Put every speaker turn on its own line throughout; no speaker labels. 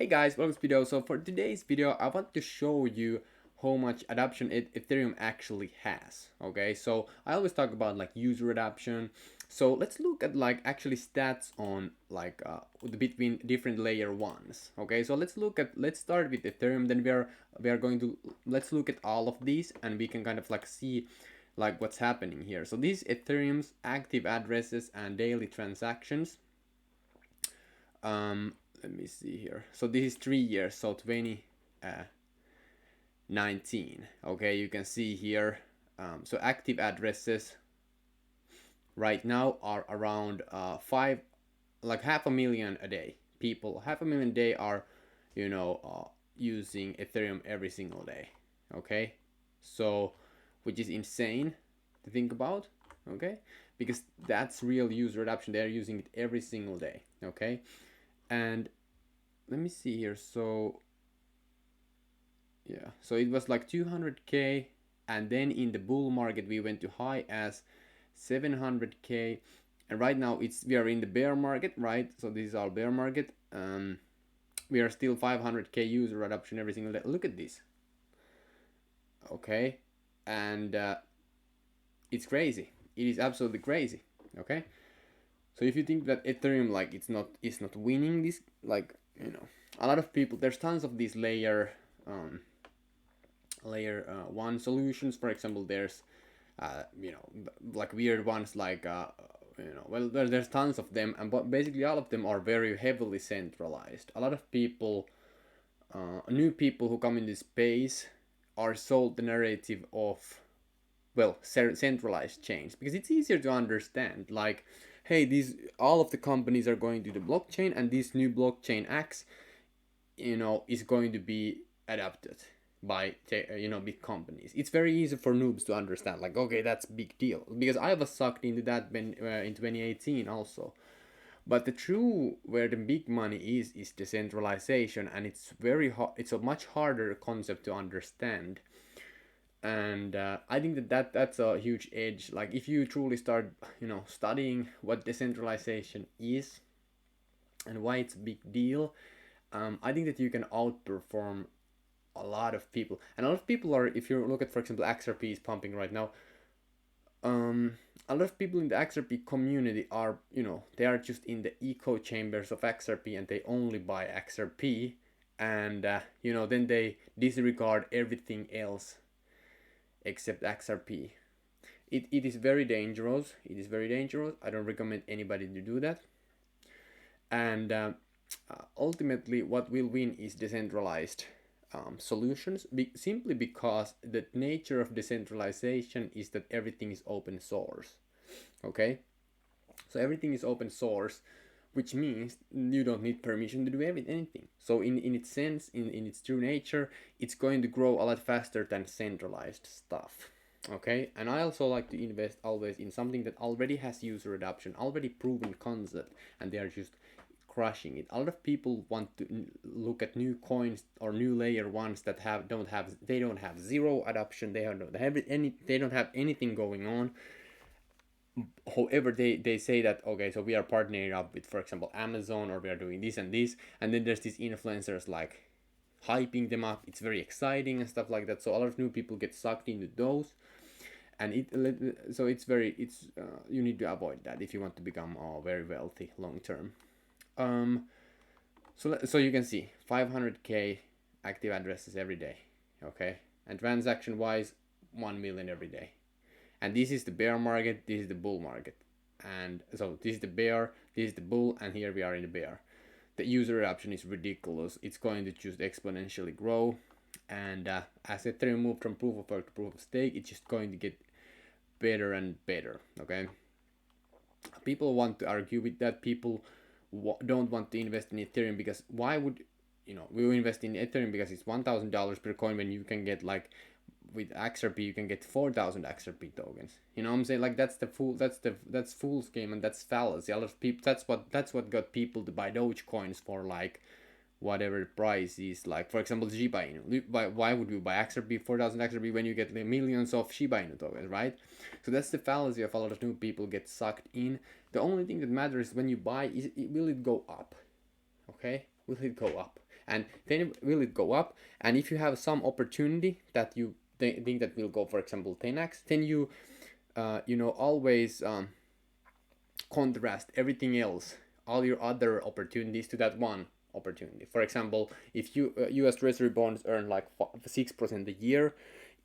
Hey guys, welcome to this video. So for today's video, I want to show you how much adoption Ethereum actually has. Okay, so I always talk about like user adoption. So let's look at like actually stats on like between different layer ones. Okay, so let's start with Ethereum. Then we are going to let's look at all of these and we can kind of like see like what's happening here. So these Ethereum's active addresses and daily transactions. Let me see here. So this is 3 years, so 2019. Okay, you can see here. So active addresses right now are around like 500,000 a day. People, 500,000 a day are, using Ethereum every single day. Okay, so which is insane to think about. Okay, because that's real user adoption. They're using it every single day. Okay. And let me see here. So yeah, so it was like 200k, and then in the bull market we went to high as 700k, and right now we are in the bear market, right? So this is our bear market. We are still 500k user adoption every single day. Look at this. Okay, and it's crazy. It is absolutely crazy. Okay. So if you think that Ethereum like it's not winning this, like a lot of people, there's tons of these layer one solutions. For example, there's like weird ones like well there's tons of them, and but basically all of them are very heavily centralized. A lot of people, new people who come in this space, are sold the narrative of, well, centralized chains because it's easier to understand. Like, hey, these all of the companies are going to the blockchain, and this new blockchain X, is going to be adapted by big companies. It's very easy for noobs to understand. Like, okay, that's a big deal because I was sucked into that when in 2018 also. But the true where the big money is decentralization, and it's very hard. It's a much harder concept to understand, and I think that's a huge edge. Like if you truly start studying what decentralization is and why it's a big deal, I think that you can outperform a lot of people. And a lot of people are, if you look at, for example, XRP is pumping right now. A lot of people in the XRP community are, they are just in the echo chambers of XRP, and they only buy XRP, and then they disregard everything else except XRP. It is very dangerous. It is very dangerous. I don't recommend anybody to do that. And ultimately, what will win is decentralized solutions, simply because the nature of decentralization is that everything is open source. Okay, so everything is open source, which means you don't need permission to do anything. So in its sense, in its true nature, it's going to grow a lot faster than centralized stuff. Okay, and I also like to invest always in something that already has user adoption, already proven concept, and they are just crushing it. A lot of people want to look at new coins or new layer ones that don't have zero adoption. They don't have anything going on. However, they say that, okay, so we are partnering up with, for example, Amazon, or we are doing this and this, and then there's these influencers like hyping them up. It's very exciting and stuff like that. So a lot of new people get sucked into those, and it's you need to avoid that if you want to become very wealthy long term. So you can see 500k active addresses every day. Okay, and transaction wise, 1 million every day. And this is the bear market, this is the bull market. And so this is the bear, this is the bull, and here we are in the bear. The user adoption is ridiculous. It's going to just exponentially grow. And as Ethereum moved from proof of work to proof of stake, it's just going to get better and better. Okay. People want to argue with that. People don't want to invest in Ethereum because why would we will invest in Ethereum because it's $1,000 per coin when you can get, like, with XRP you can get 4,000 XRP tokens. You know what I'm saying? Like that's fool's game, and that's fallacy. A lot of people, that's what got people to buy Dogecoins for like whatever the price is. Like, for example, Shiba Inu. Why would you buy XRP 4,000 XRP when you get millions of Shiba Inu tokens, right? So that's the fallacy of a lot of new people get sucked in. The only thing that matters when you buy is will it go up? Okay, will it go up? and then will it go up? And if you have some opportunity that you think that will go, for example, 10x, then you always contrast everything else, all your other opportunities, to that one opportunity. For example, if you US Treasury bonds earn like 6% a year,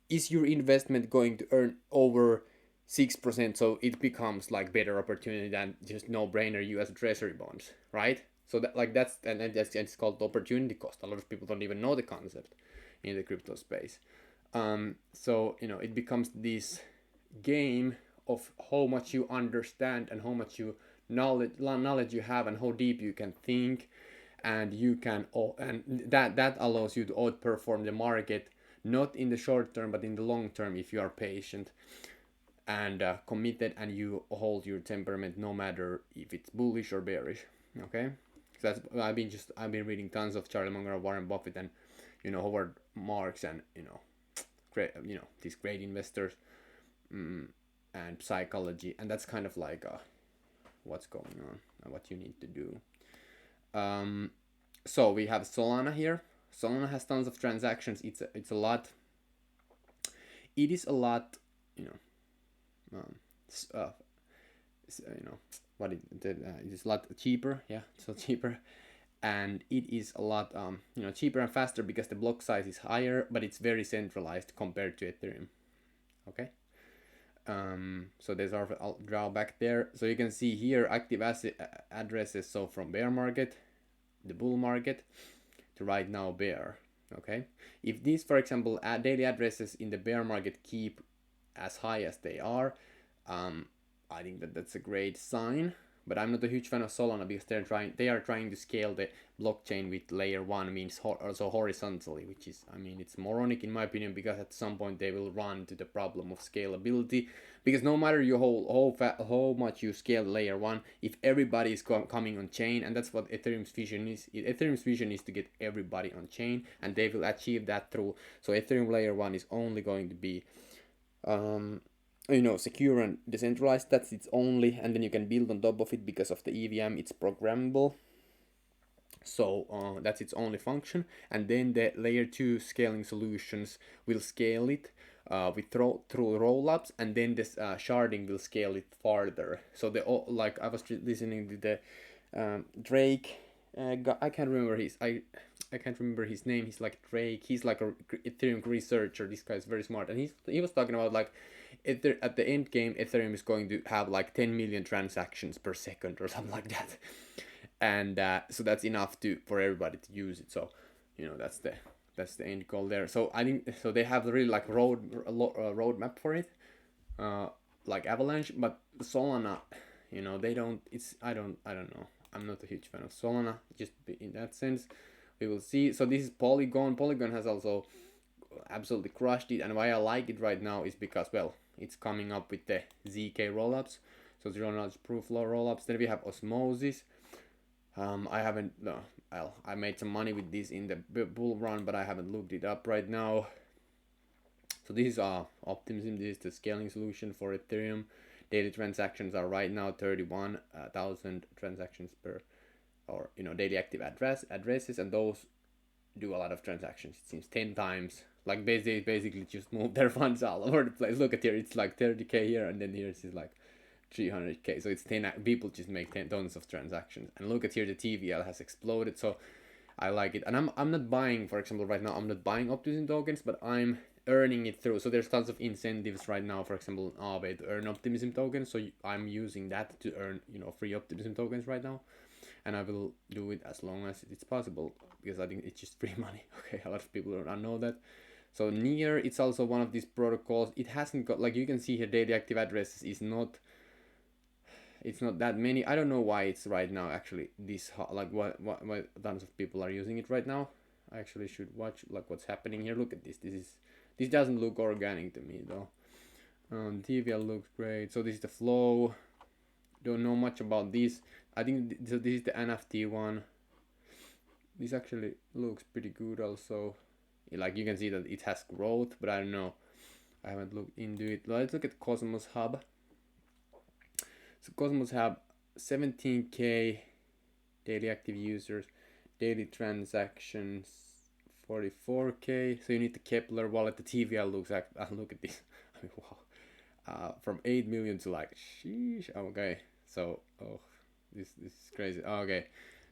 is your investment going to earn over 6%? So it becomes like better opportunity than just no-brainer US Treasury bonds, right? So that's it's called opportunity cost. A lot of people don't even know the concept in the crypto space. So it becomes this game of how much you understand and how much knowledge you have and how deep you can think, and that allows you to outperform the market, not in the short term but in the long term, if you are patient and committed, and you hold your temperament no matter if it's bullish or bearish. Okay, so that's I've been reading tons of Charlie Munger, Warren Buffett, and Howard Marks, and great these great investors, and psychology, and that's kind of like what's going on and what you need to do. So we have Solana here. Solana has tons of transactions. It's a lot. It is a lot. It is a lot cheaper. Yeah, so cheaper, and it is a lot cheaper and faster because the block size is higher, but it's very centralized compared to Ethereum. Okay. So there's our drawback there. So you can see here active asset addresses. So from bear market, the bull market, to right now bear. Okay, if these, for example, daily addresses in the bear market keep as high as they are, I think that's a great sign. But I'm not a huge fan of Solana because they are trying to scale the blockchain with layer 1, means also horizontally, which is, it's moronic in my opinion, because at some point they will run to the problem of scalability, because no matter how much you scale layer 1, if everybody is coming on chain, and that's what Ethereum's vision is. Ethereum's vision is to get everybody on chain, and they will achieve that through. So Ethereum layer 1 is only going to be secure and decentralized. That's its only, and then you can build on top of it because of the EVM. It's programmable, so that's its only function. And then the layer 2 scaling solutions will scale it through rollups, and then this sharding will scale it farther. So I was listening to the Drake guy. I can't remember his name. He's like Drake. He's like a Ethereum researcher. This guy's very smart, and he was talking about like at the end game, Ethereum is going to have like 10 million transactions per second or something like that, and so that's enough for everybody to use it. So that's the end goal there. So I think so they have really like roadmap for it, like Avalanche, but Solana, they don't. I don't know. I'm not a huge fan of Solana, just in that sense. We will see. So this is Polygon. Polygon has also absolutely crushed it, and why I like it right now is because, well, it's coming up with the ZK rollups, so zero knowledge proof law rollups. Then we have Osmosis. I made some money with this in the bull run, but I haven't looked it up right now. So this is Optimism. This is the scaling solution for Ethereum. Daily transactions are right now 31,000 transactions per, or daily active addresses, and those do a lot of transactions. It seems 10 times. Like they basically just move their funds all over the place. Look at here, it's like 30k here, and then here it's like 300k. So it's 10 people just make tons of transactions. And look at here, the TVL has exploded. So I like it, and I'm not buying, for example, right now I'm not buying Optimism tokens, but I'm earning it through. So there's tons of incentives right now, for example, in Aave to earn Optimism tokens. So I'm using that to earn free Optimism tokens right now, and I will do it as long as it's possible, because I think it's just free money. Okay, a lot of people don't know that. So Near, it's also one of these protocols. It hasn't got, like you can see here, daily active addresses is not, it's not that many. I don't know why it's right now actually this like why tons of people are using it right now. I actually should watch like what's happening here. Look at this. This doesn't look organic to me though. TVL looks great. So this is the flow. Don't know much about this. I think so this is the NFT one. This actually looks pretty good also. Like you can see that it has growth, but I don't know. I haven't looked into it. Let's look at Cosmos Hub. So Cosmos Hub, 17k daily active users, daily transactions 44k. So you need the Kepler wallet. The TVL looks like, look at this. I mean, wow. From 8 million to like, sheesh. Okay, so this is crazy. Okay,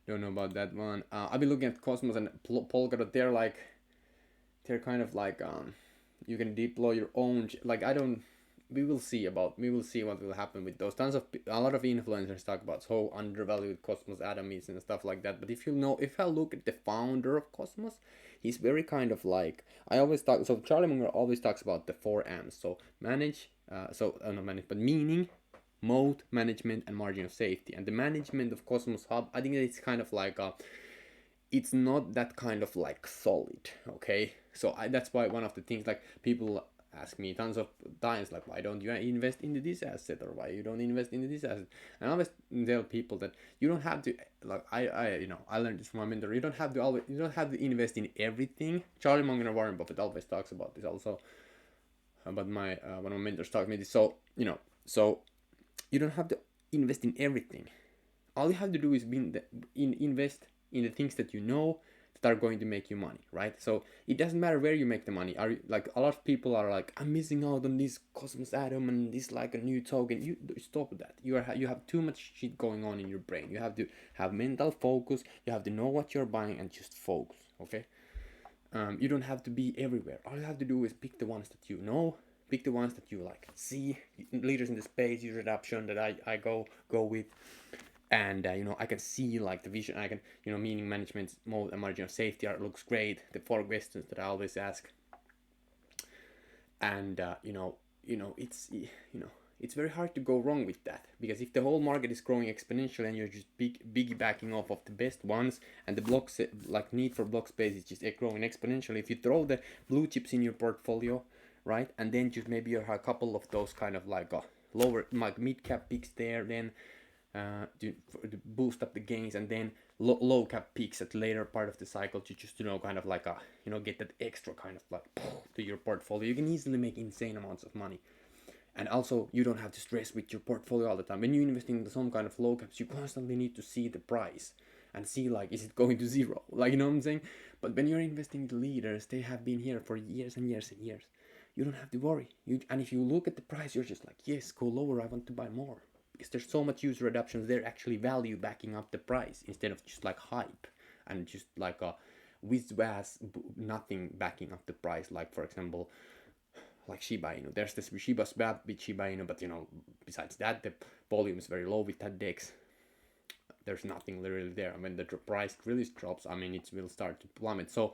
don't know about that one. I've been looking at Cosmos and Polkadot. They're kind of like you can deploy your own. Like I don't. We will see what will happen with those. A lot of influencers talk about how undervalued Cosmos Atom is and stuff like that. But if I look at the founder of Cosmos, he's very kind of like, I always talk. So Charlie Munger always talks about the 4 M's. So manage, not manage, but meaning, mode, management, and margin of safety. And the management of Cosmos Hub, I think it's kind of like it's not that kind of like solid. Okay, so that's why one of the things, like, people ask me tons of times, like, why don't you invest into this asset, or why you don't invest into this asset. And I always tell people that you don't have to, like, I learned this from my mentor. You don't have to invest in everything. Charlie Munger and Warren Buffett always talks about this also. But my one of my mentors taught me this. So so you don't have to invest in everything. All you have to do is invest in the things that you know that are going to make you money, right? So it doesn't matter where you make the money. Are you, like, a lot of people are like, I'm missing out on this Cosmos Atom and this, like, a new token. You stop that. You have too much shit going on in your brain. You have to have mental focus. You have to know what you're buying and just focus. Okay. You don't have to be everywhere. All you have to do is pick the ones that you know, pick the ones that you like, see leaders in the space, user adoption that I go with, and I can see, like, the vision. I can, meaning, management, mode, and margin of safety looks great. The 4 questions that I always ask, and it's very hard to go wrong with that, because if the whole market is growing exponentially and you're just piggybacking off of the best ones, and the blocks, like, need for block space is just growing exponentially, if you throw the blue chips in your portfolio, right, and then just maybe you have a couple of those kind of like lower, like, mid cap picks there, then to boost up the gains, and then low cap peaks at later part of the cycle to just kind of like get that extra kind of like to your portfolio. You can easily make insane amounts of money. And also, you don't have to stress with your portfolio all the time. When you invest in some kind of low caps, you constantly need to see the price and see, like, is it going to zero? Like, you know what I'm saying? But when you're investing in the leaders, they have been here for years and years and years. You don't have to worry. And if you look at the price, you're just like, yes, go lower, I want to buy more. Because there's so much user adoption, there's actually value backing up the price instead of just like hype and just like a whiz-was nothing backing up the price. Like, for example, like Shiba Inu. There's this Shiba Swap with Shiba Inu, but besides that, the volume is very low with that DEX. There's nothing really there. I mean, the price really drops, I mean, it will start to plummet. So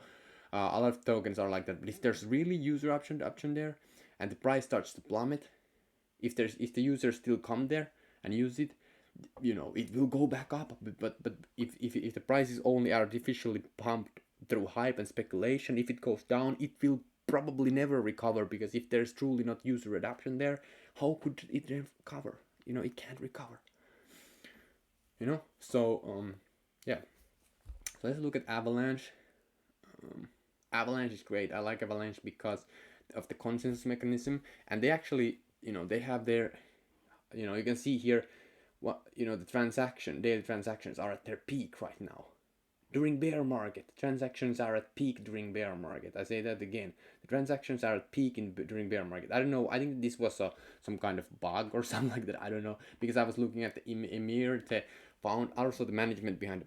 a lot of tokens are like that. But if there's really user option there, and the price starts to plummet, if the users still come there and use it, it will go back up. But if the price is only artificially pumped through hype and speculation, if it goes down, it will probably never recover, because if there's truly not user adoption there, how could it recover? It can't recover. So yeah. So let's look at Avalanche. Avalanche is great. I like Avalanche because of the consensus mechanism, and they actually, they have their, you can see here, what the daily transactions are at their peak right now. During bear market, transactions are at peak during bear market. I say that again. The transactions are at peak during bear market. I don't know. I think this was some kind of bug or something like that. I don't know, because I was looking at the Emir, the found also the management behind,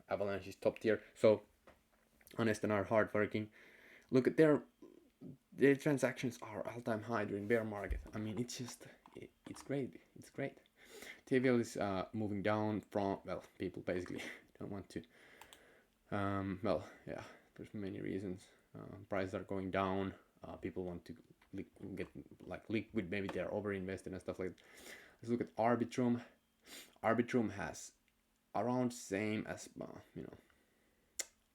Avalanche is top tier. So honest and are hardworking. Look at their transactions are all-time high during bear market. I mean, it's just it's great. It's great. TVL is moving down from, well, people basically don't want to. Well, yeah, there's many reasons. Prices are going down. People want to get like liquid. Maybe they're overinvested and stuff like that. Let's look at Arbitrum. Arbitrum has around same as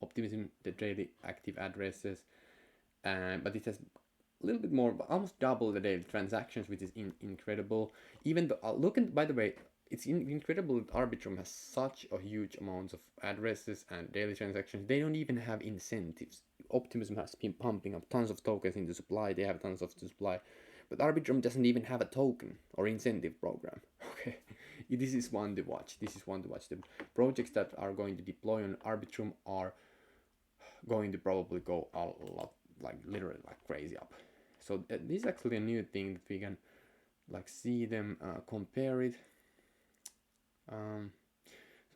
Optimism, the daily active addresses, but it has a little bit more, almost double the daily transactions, which is incredible. Even though, by the way, it's incredible that Arbitrum has such a huge amount of addresses and daily transactions. They don't even have incentives. Optimism has been pumping up tons of tokens into supply. They have tons of supply, But Arbitrum doesn't even have a token or incentive program. Okay, this is one to watch. This is one to watch. The projects that are going to deploy on Arbitrum are going to probably go a lot, like literally like crazy up. So this is actually a new thing that we can like see them compare it. So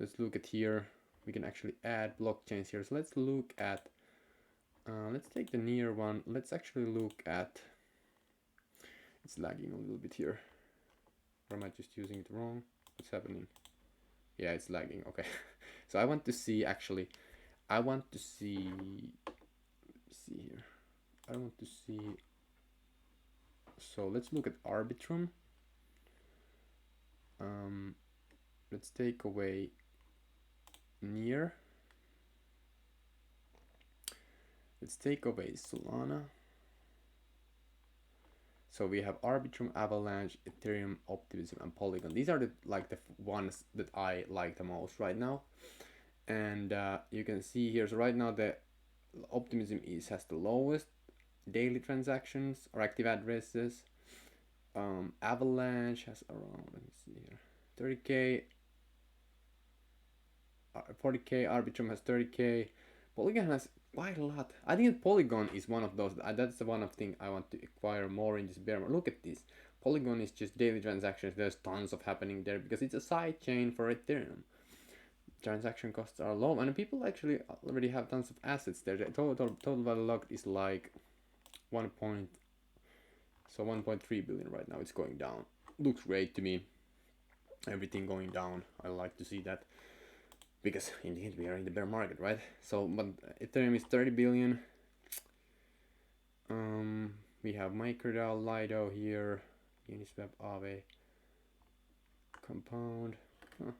let's look at here. We can actually add blockchains here. So let's look at, let's take the near one. Let's actually look at, it's lagging a little bit here. Or am I just using it wrong? What's happening? Yeah, it's lagging. Okay. So I want to see actually, I want to see, let's see here. I want to see, so let's look at Arbitrum. Let's take away near. Let's take away Solana. So we have Arbitrum, Avalanche, Ethereum, Optimism, and Polygon. These are the ones that I like the most right now. And you can see here, so right now the Optimism has the lowest daily transactions or active addresses. Avalanche has around, let me see here, 30k, 40k. Arbitrum has 30k. Polygon has quite a lot. I think Polygon is one of those. That's the one of thing I want to acquire more in this bear market. Look at this. Polygon is just daily transactions. There's tons of happening there because it's a side chain for Ethereum. Transaction costs are low, and people actually already have tons of assets there. The total value locked is like 1.3 billion right now. It's going down. Looks great to me. Everything going down. I like to see that. Because in the end we are in the bear market, right? So, but Ethereum is 30 billion. We have MicroDAO, Lido here, Uniswap, Aave, Compound. Huh.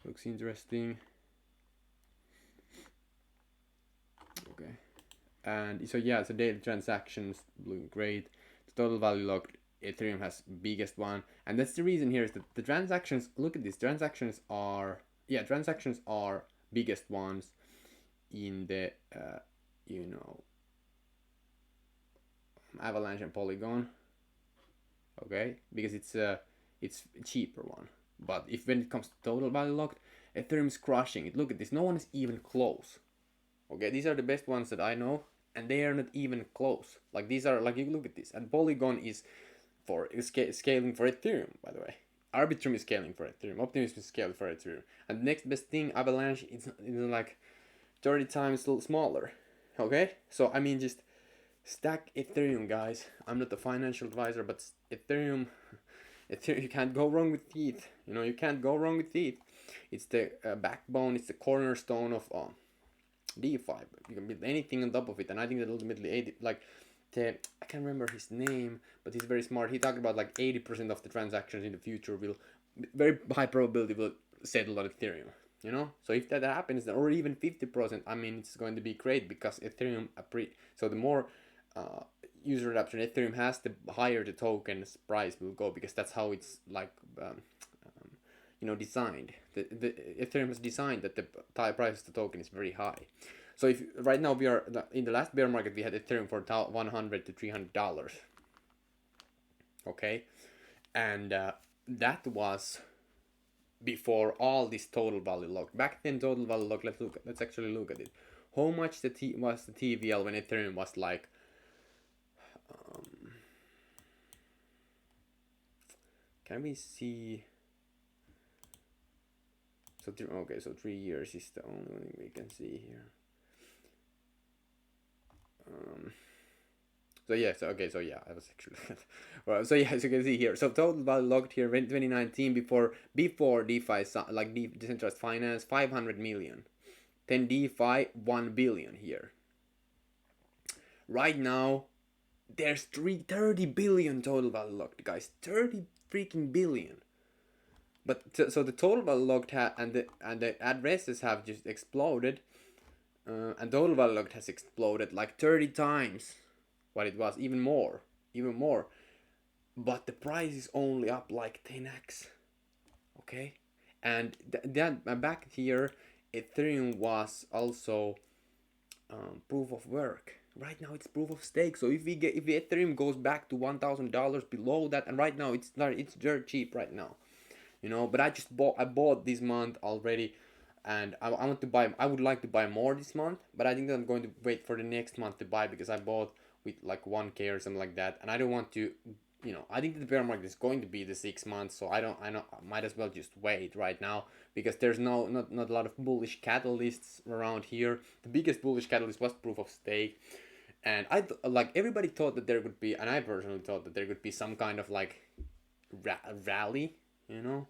Looks interesting. Okay, and so yeah, so daily transactions looking great. The total value locked, Ethereum has biggest one, and that's the reason here is that the transactions, look at this, transactions are biggest ones in the Avalanche and Polygon. Okay, because it's a cheaper one. But if when it comes to total value locked, Ethereum is crushing it. Look at this, no one is even close. Okay, these are the best ones that I know, and they are not even close. Like these are, like, you look at this, and Polygon is scaling for Ethereum, by the way. Arbitrum is scaling for Ethereum. Optimism is scaling for Ethereum. And the next best thing, Avalanche, is like 30 times smaller. Okay? So, I mean, just stack Ethereum, guys. I'm not a financial advisor, but Ethereum, you can't go wrong with ETH. You know, you can't go wrong with ETH. It's the backbone, it's the cornerstone of DeFi. You can build anything on top of it, and I think that ultimately, I can't remember his name, but he's very smart. He talked about like 80% of the transactions in the future will, very high probability, will settle on Ethereum. You know, so if that happens, or even 50%, I mean, it's going to be great because Ethereum so the more user adoption Ethereum has, the higher the token's price will go, because that's how it's like designed. The Ethereum is designed that the price of the token is very high. So if right now we are in the last bear market, we had Ethereum for $100 to $300. Okay, and that was before all this total value lock. Back then, total value lock. Let's actually look at it. How much was the TVL when Ethereum was like? Can we see? So 3 years is the only thing we can see here. I was actually well, so yeah, as you can see here, so total value locked here in 2019 before DeFi, like decentralized finance, 500 million, then DeFi 1 billion here. Right now there's 30 billion total value locked, guys. 30 freaking billion. But so the total value locked and the addresses have just exploded. And total value locked has exploded like 30 times what it was, even more. But the price is only up like 10x. Okay, and then back here, Ethereum was also proof of work. Right now it's proof of stake. So if Ethereum goes back to $1,000 below that, and right now it's dirt cheap right now, you know. But I bought this month already, and I want to buy. I would like to buy more this month, but I think I'm going to wait for the next month to buy, because I bought with like 1K or something like that, and I don't want to. You know, I think the bear market is going to be the 6 months, so I know I might as well just wait right now, because there's not a lot of bullish catalysts around here. The biggest bullish catalyst was proof of stake, and like everybody thought that there would be, and I personally thought that there would be some kind of like rally, you know.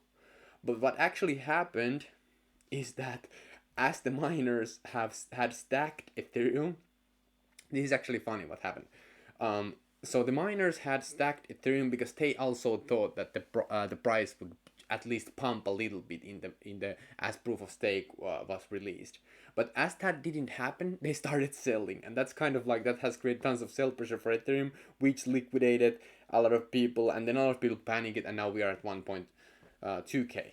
But what actually happened is that as the miners had stacked Ethereum, this is actually funny what happened. So the miners had stacked Ethereum because they also thought that the price would at least pump a little bit in the as proof of stake was released. But as that didn't happen, they started selling, and that's kind of like that has created tons of sell pressure for Ethereum, which liquidated a lot of people, and then a lot of people panicked, and now we are at 1.2k.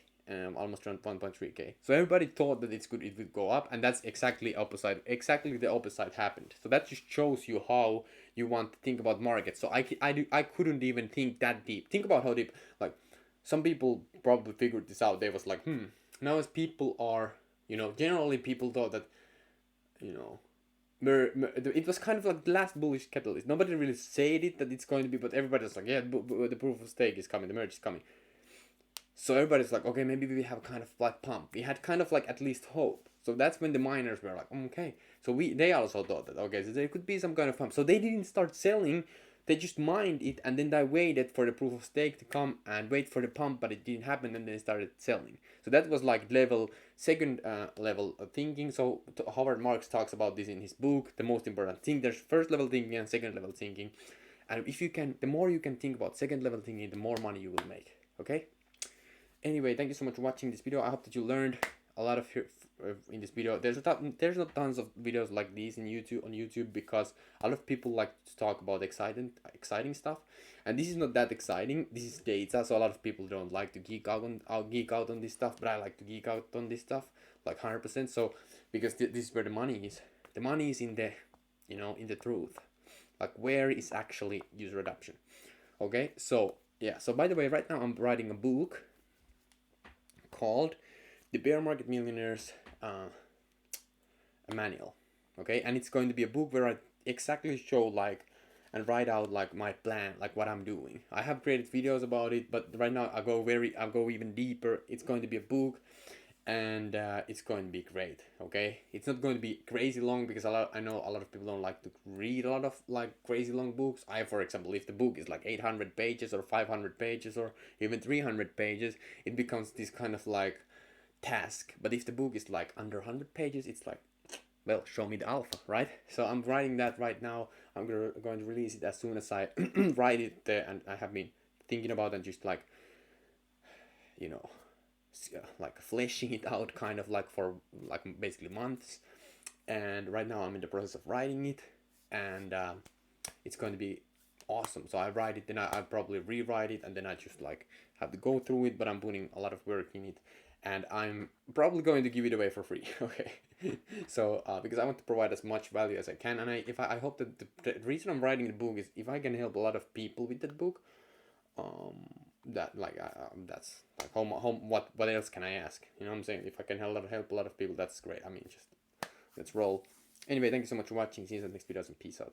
Almost around 1.3k. So everybody thought that it would go up, and that's exactly the opposite happened. So that just shows you how you want to think about markets. So I couldn't even think that deep. Think about how deep. Like, some people probably figured this out. They was like, now as people are, you know, generally people thought that, you know, it was kind of like the last bullish catalyst. Nobody really said it that it's going to be, but everybody was like, yeah, the proof of stake is coming, the merge is coming. So everybody's like, okay, maybe we have kind of like pump. We had kind of like at least hope. So that's when the miners were like, okay. So they also thought that, okay, so there could be some kind of pump. So they didn't start selling. They just mined it, and then they waited for the proof of stake to come and wait for the pump, but it didn't happen, and then they started selling. So that was like second level of thinking. So Howard Marks talks about this in his book, The Most Important Thing. There's first level thinking and second level thinking. And if you can, the more you can think about second level thinking, the more money you will make. Okay? Anyway, thank you so much for watching this video. I hope that you learned a lot of in this video. There's not tons of videos like these on YouTube, because a lot of people like to talk about exciting stuff, and this is not that exciting. This is data, so a lot of people don't like to geek out on this stuff, but I like to geek out on this stuff like 100%. So because this is where the money is. The money is in the, you know, in the truth, like where is actually user adoption. Okay, so yeah. So by the way, right now I'm writing a book called The Bear Market Millionaires Manual. Okay, and it's going to be a book where I exactly show like and write out like my plan, like what I'm doing. I have created videos about it, but right now I'll go even deeper. It's going to be a book, and it's going to be great. Okay, it's not going to be crazy long, because I know a lot of people don't like to read a lot of like crazy long books. For example, if the book is like 800 pages or 500 pages or even 300 pages, it becomes this kind of like task. But if the book is like under 100 pages, it's like, well, show me the alpha, right? So I'm writing that right now. I'm going to release it as soon as I write it, and I have been thinking about it, just like, you know, like fleshing it out kind of like for like basically months. And right now I'm in the process of writing it, and it's going to be awesome. So I write it, then I probably rewrite it, and then I just like have to go through it, but I'm putting a lot of work in it, and I'm probably going to give it away for free. Okay. So because I want to provide as much value as I can, and I hope that the reason I'm writing the book is if I can help a lot of people with that book, that like that's like what else can I ask? You know what I'm saying? If I can help a lot of people, that's great. I mean, just let's roll. Anyway, thank you so much for watching. See you in the next videos, and peace out.